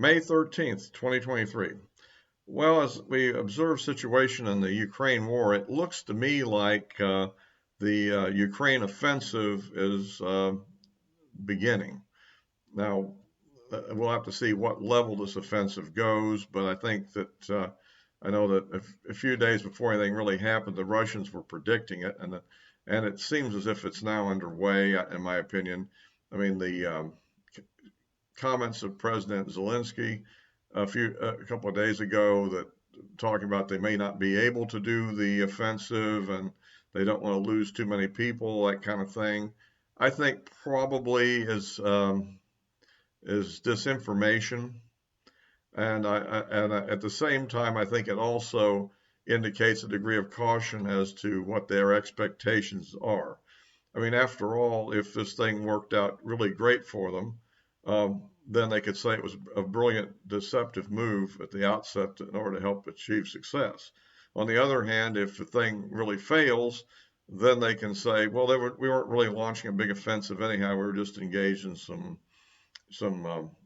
May 13th, 2023. Well, as we observe situation in the Ukraine war, it looks to me like the Ukraine offensive is beginning. Now, we'll have to see what level this offensive goes, but I think that I know that a few days before anything really happened, the Russians were predicting it, and it seems as if it's now underway, in my opinion. I mean, the comments of President Zelensky a couple of days ago that talking about they may not be able to do the offensive and they don't want to lose too many people, that kind of thing. I think probably is disinformation, and at the same time, I think it also indicates a degree of caution as to what their expectations are. I mean, after all, if this thing worked out really great for them, then they could say it was a brilliant deceptive move at the outset in order to help achieve success. On the other hand, if the thing really fails, then they can say, well, we weren't really launching a big offensive anyhow. We were just engaged in some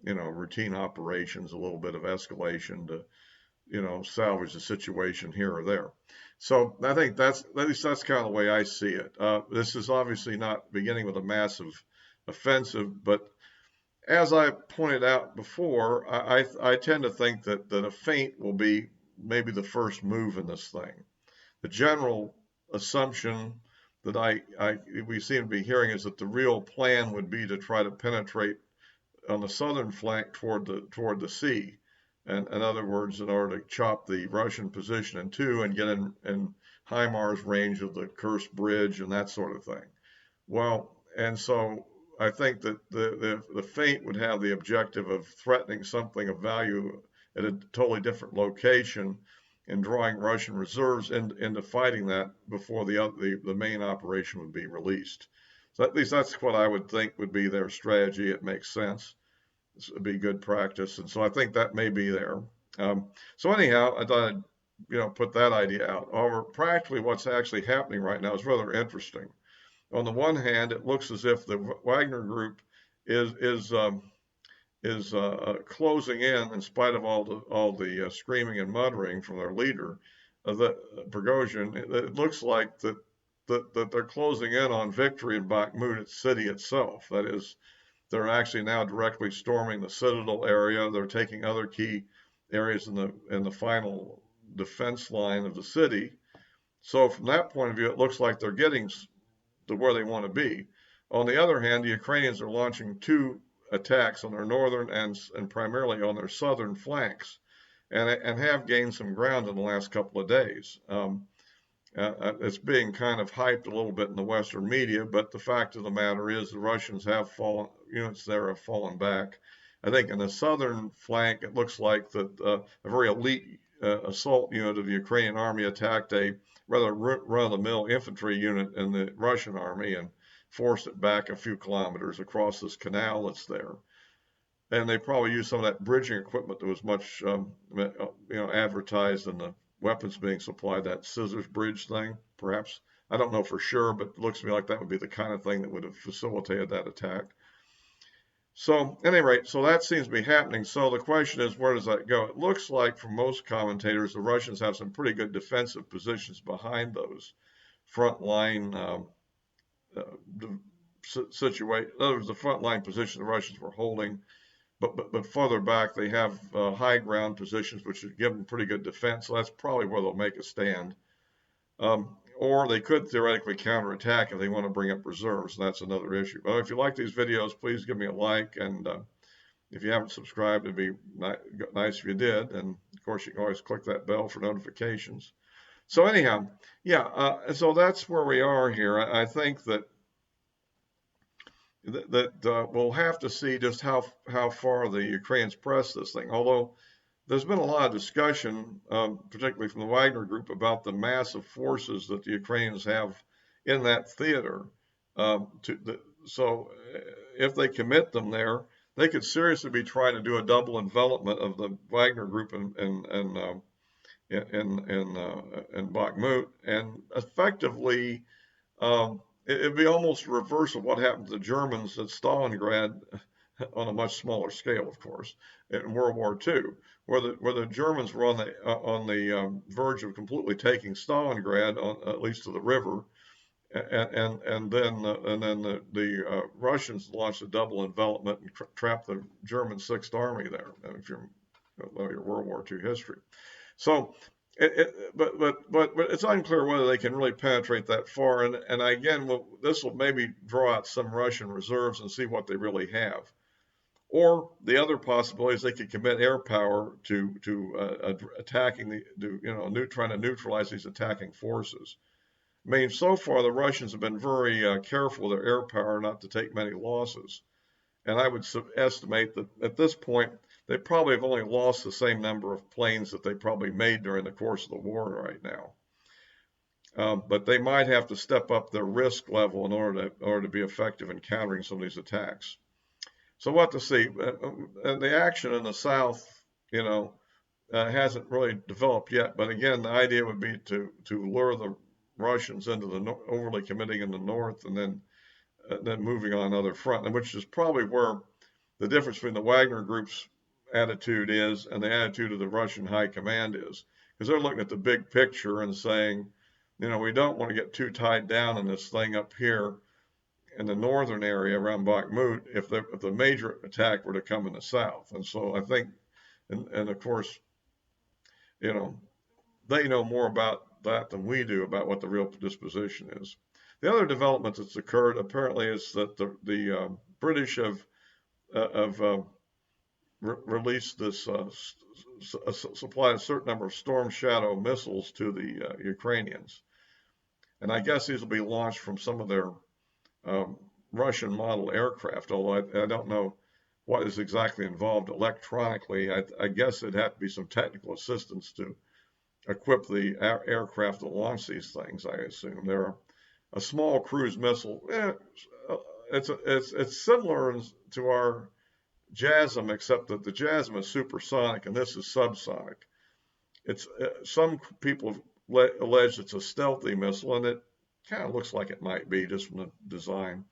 routine operations, a little bit of escalation to salvage the situation here or there. So I think at least that's kind of the way I see it. This is obviously not beginning with a massive offensive, but as I pointed out before, I tend to think that a feint will be maybe the first move in this thing. The general assumption that we seem to be hearing is that the real plan would be to try to penetrate on the southern flank toward the sea. And in other words, in order to chop the Russian position in two and get in HIMARS range of the Kursk bridge and that sort of thing. Well, and so I think that the feint would have the objective of threatening something of value at a totally different location and drawing Russian reserves into fighting that before the main operation would be released. So at least that's what I would think would be their strategy. It makes sense. This would be good practice, and so I think that may be there. So anyhow, I thought I'd put that idea out. However, practically what's actually happening right now is rather interesting. On the one hand, it looks as if the Wagner group is closing in spite of all the screaming and muttering from their leader, Prigozhin. It looks like that they're closing in on victory in Bakhmut city itself. That is, they're actually now directly storming the citadel area. They're taking other key areas in the final defense line of the city. So from that point of view, it looks like they're getting to where they want to be. On the other hand, the Ukrainians are launching two attacks on their northern and primarily on their southern flanks, and have gained some ground in the last couple of days. It's being kind of hyped a little bit in the Western media, but the fact of the matter is the Russians have fallen, units there have fallen back. I think in the southern flank, it looks like that a very elite assault unit of the Ukrainian army attacked a rather run-of-the-mill infantry unit in the Russian army and forced it back a few kilometers across this canal that's there. And they probably used some of that bridging equipment that was much, advertised in the weapons being supplied, that scissors bridge thing, perhaps. I don't know for sure, but it looks to me like that would be the kind of thing that would have facilitated that attack. So, at any rate, so that seems to be happening. So the question is, where does that go? It looks like, from most commentators, the Russians have some pretty good defensive positions behind those front line situation. In other words, the front line position the Russians were holding. But further back, they have high ground positions, which would give them pretty good defense. So that's probably where they'll make a stand. Or they could theoretically counterattack if they want to bring up reserves, and that's another issue. But if you like these videos, please give me a like, and if you haven't subscribed, it'd be nice if you did. And of course, you can always click that bell for notifications. So anyhow, yeah, so that's where we are here. I think that we'll have to see just how far the Ukrainians press this thing. Although there's been a lot of discussion, particularly from the Wagner group, about the massive forces that the Ukrainians have in that theater. So if they commit them there, they could seriously be trying to do a double envelopment of the Wagner group in Bakhmut, and effectively it'd be almost reverse of what happened to the Germans at Stalingrad on a much smaller scale, of course, in World War II, where the Germans were on the verge of completely taking Stalingrad, at least to the river, and then the Russians launched a double envelopment and trapped the German Sixth Army there. If you know your World War II history, so. But it's unclear whether they can really penetrate that far. And again, this will maybe draw out some Russian reserves and see what they really have. Or the other possibility is they could commit air power to attacking trying to neutralize these attacking forces. I mean, so far the Russians have been very careful with their air power not to take many losses. And I would estimate that at this point, they probably have only lost the same number of planes that they probably made during the course of the war right now. But they might have to step up their risk level in order to be effective in countering some of these attacks. So what to see? The action in the South, hasn't really developed yet. But again, the idea would be to lure the Russians into overly committing in the North, and then moving on other front, which is probably where the difference between the Wagner Group's attitude is and the attitude of the Russian high command is, because they're looking at the big picture and saying, we don't want to get too tied down in this thing up here in the northern area around Bakhmut if the major attack were to come in the south. And so I think, and of course, they know more about that than we do about what the real disposition is. The other development that's occurred apparently is that the British have released this supplied a certain number of Storm Shadow missiles to the Ukrainians, and I guess these will be launched from some of their Russian model aircraft. Although I don't know what is exactly involved electronically. I guess it'd have to be some technical assistance to equip the aircraft that launch these things. I assume they're a small cruise missile. It's similar to our JASSM, except that the JASSM is supersonic and this is subsonic. It's some people allege it's a stealthy missile, and it kind of looks like it might be just from the design.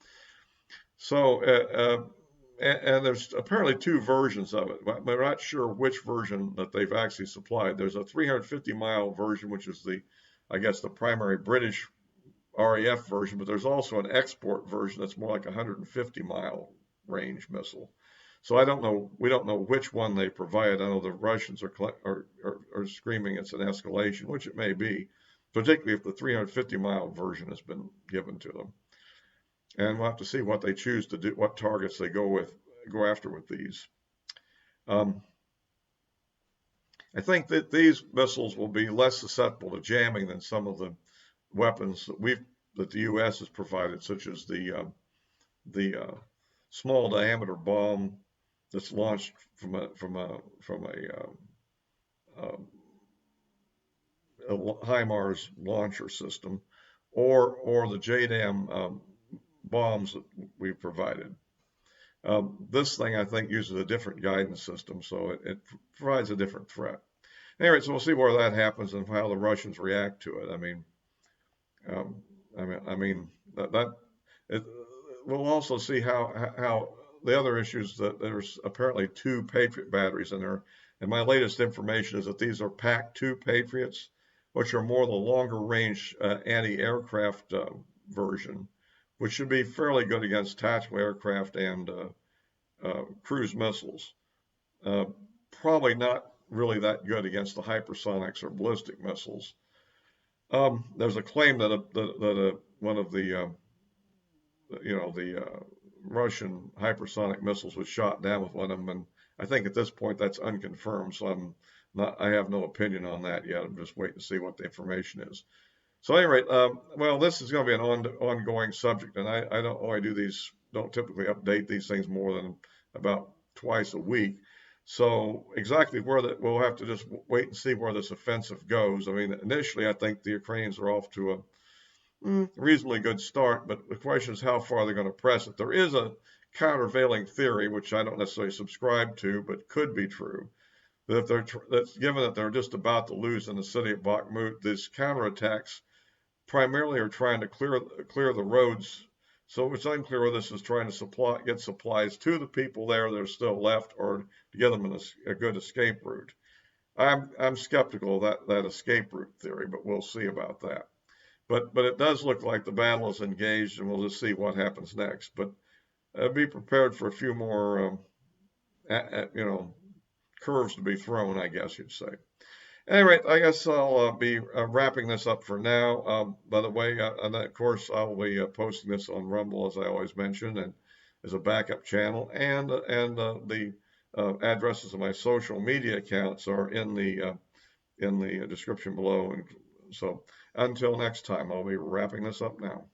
So, and there's apparently two versions of it, but we're not sure which version that they've actually supplied. There's a 350-mile version, which is I guess the primary British RAF version, but there's also an export version that's more like a 150-mile range missile. So I don't know. We don't know which one they provide. I know the Russians are screaming it's an escalation, which it may be, particularly if the 350-mile version has been given to them. And we'll have to see what they choose to do, what targets they go after with these. I think that these missiles will be less susceptible to jamming than some of the weapons that the U.S. has provided, such as the small diameter bomb that's launched from a HIMARS launcher system, or the JDAM bombs that we've provided. This thing, I think, uses a different guidance system, so it provides a different threat. Anyway, so we'll see where that happens and how the Russians react to it. We'll also see how the other issues that there's apparently 2 Patriot batteries in there, and my latest information is that these are PAC-2 Patriots, which are more the longer range anti-aircraft version, which should be fairly good against tactical aircraft and cruise missiles. Probably not really that good against the hypersonics or ballistic missiles. There's a claim that one of the Russian hypersonic missiles was shot down with one of them, and I think at this point that's unconfirmed. So I have no opinion on that yet. I'm just waiting to see what the information is. So at any rate, well, this is going to be an ongoing subject, and I don't typically update these things more than about twice a week. So exactly we'll have to just wait and see where this offensive goes. I mean, initially, I think the Ukrainians are off to a reasonably good start, but the question is how far they're going to press it. There is a countervailing theory, which I don't necessarily subscribe to, but could be true, that given that they're just about to lose in the city of Bakhmut, these counterattacks primarily are trying to clear the roads So it's unclear whether this is trying to get supplies to the people there that are still left, or to give them a good escape route. I'm skeptical of that escape route theory, but we'll see about that. But it does look like the battle is engaged, and we'll just see what happens next. But be prepared for a few more, curves to be thrown, I guess you'd say. Anyway, I guess I'll be wrapping this up for now. By the way, and of course, I'll be posting this on Rumble, as I always mention, and as a backup channel. And the addresses of my social media accounts are in the description below. And so until next time, I'll be wrapping this up now.